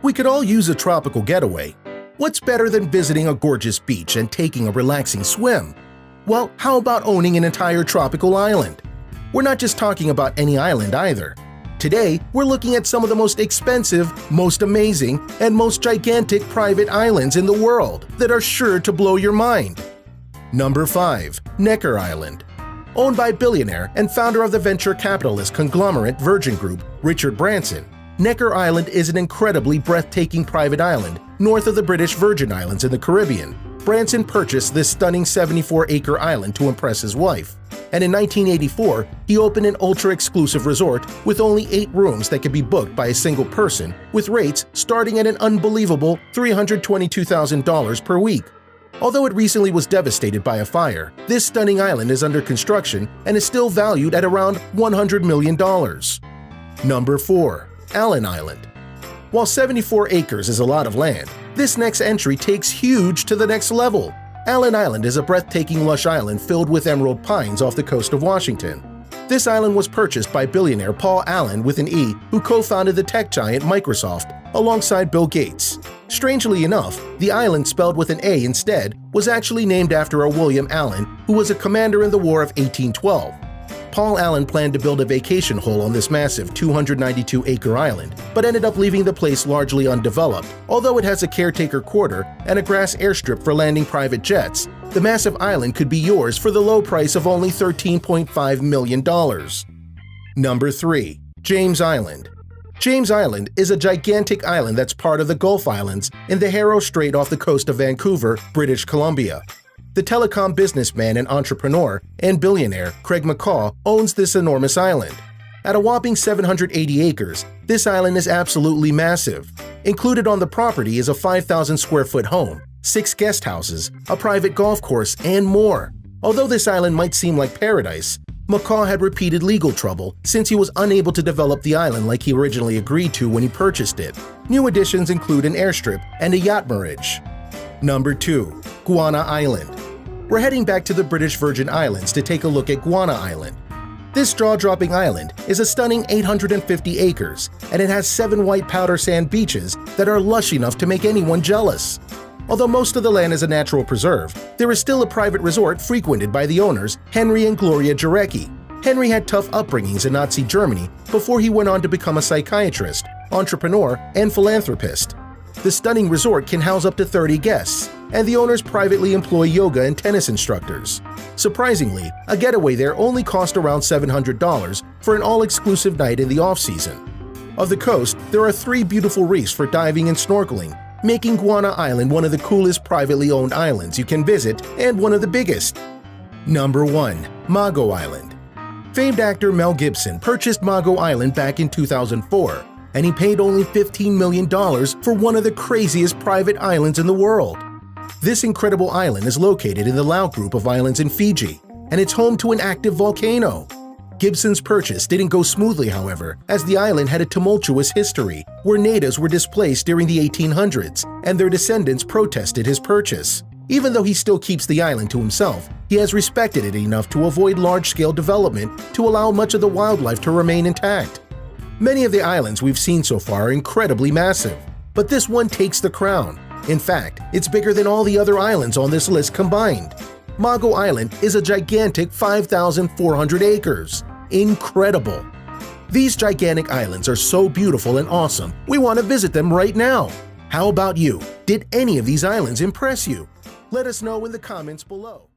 We could all use a tropical getaway. What's better than visiting a gorgeous beach and taking a relaxing swim? Well, how about owning an entire tropical island? We're not just talking about any island either. Today, we're looking at some of the most expensive, most amazing, and most gigantic private islands in the world that are sure to blow your mind. Number 5. Necker Island. Owned by billionaire and founder of the venture capitalist conglomerate Virgin Group, Richard Branson, Necker Island is an incredibly breathtaking private island north of the British Virgin Islands in the Caribbean. Branson purchased this stunning 74-acre island to impress his wife, and in 1984, he opened an ultra-exclusive resort with only 8 rooms that could be booked by a single person, with rates starting at an unbelievable $322,000 per week. Although it recently was devastated by a fire, this stunning island is under construction and is still valued at around $100 million. Number 4. Allen Island. While 74 acres is a lot of land, this next entry takes huge to the next level. Allen Island is a breathtaking lush island filled with emerald pines off the coast of Washington. This island was purchased by billionaire Paul Allen with an E, who co-founded the tech giant Microsoft alongside Bill Gates. Strangely enough, the island spelled with an A instead was actually named after a William Allen who was a commander in the War of 1812. Paul Allen planned to build a vacation hole on this massive 292-acre island, but ended up leaving the place largely undeveloped. Although it has a caretaker quarter and a grass airstrip for landing private jets, the massive island could be yours for the low price of only $13.5 million. Number 3. James Island. James Island is a gigantic island that's part of the Gulf Islands in the Haro Strait off the coast of Vancouver, British Columbia. The telecom businessman and entrepreneur and billionaire Craig McCaw owns this enormous island. At a whopping 780 acres, this island is absolutely massive. Included on the property is a 5,000-square-foot home, 6 guest houses, a private golf course, and more. Although this island might seem like paradise, McCaw had repeated legal trouble since he was unable to develop the island like he originally agreed to when he purchased it. New additions include an airstrip and a yacht marriage. Number 2. Guana Island. We're heading back to the British Virgin Islands to take a look at Guana Island. This jaw-dropping island is a stunning 850 acres, and it has 7 white powder sand beaches that are lush enough to make anyone jealous. Although most of the land is a natural preserve, there is still a private resort frequented by the owners, Henry and Gloria Jarecki. Henry had tough upbringings in Nazi Germany before he went on to become a psychiatrist, entrepreneur, and philanthropist. The stunning resort can house up to 30 guests, and the owners privately employ yoga and tennis instructors. Surprisingly, a getaway there only cost around $700 for an all-exclusive night in the off-season. Of the coast, there are 3 beautiful reefs for diving and snorkeling, making Guana Island one of the coolest privately owned islands you can visit and one of the biggest. Number 1. Mago Island. Famed actor Mel Gibson purchased Mago Island back in 2004, and he paid only $15 million for one of the craziest private islands in the world. This incredible island is located in the Lau group of islands in Fiji, and it's home to an active volcano. Gibson's purchase didn't go smoothly, however, as the island had a tumultuous history where natives were displaced during the 1800s, and their descendants protested his purchase. Even though he still keeps the island to himself, he has respected it enough to avoid large-scale development to allow much of the wildlife to remain intact. Many of the islands we've seen so far are incredibly massive, but this one takes the crown. In fact, it's bigger than all the other islands on this list combined. Mago Island is a gigantic 5,400 acres. Incredible! These gigantic islands are so beautiful and awesome, we want to visit them right now. How about you? Did any of these islands impress you? Let us know in the comments below.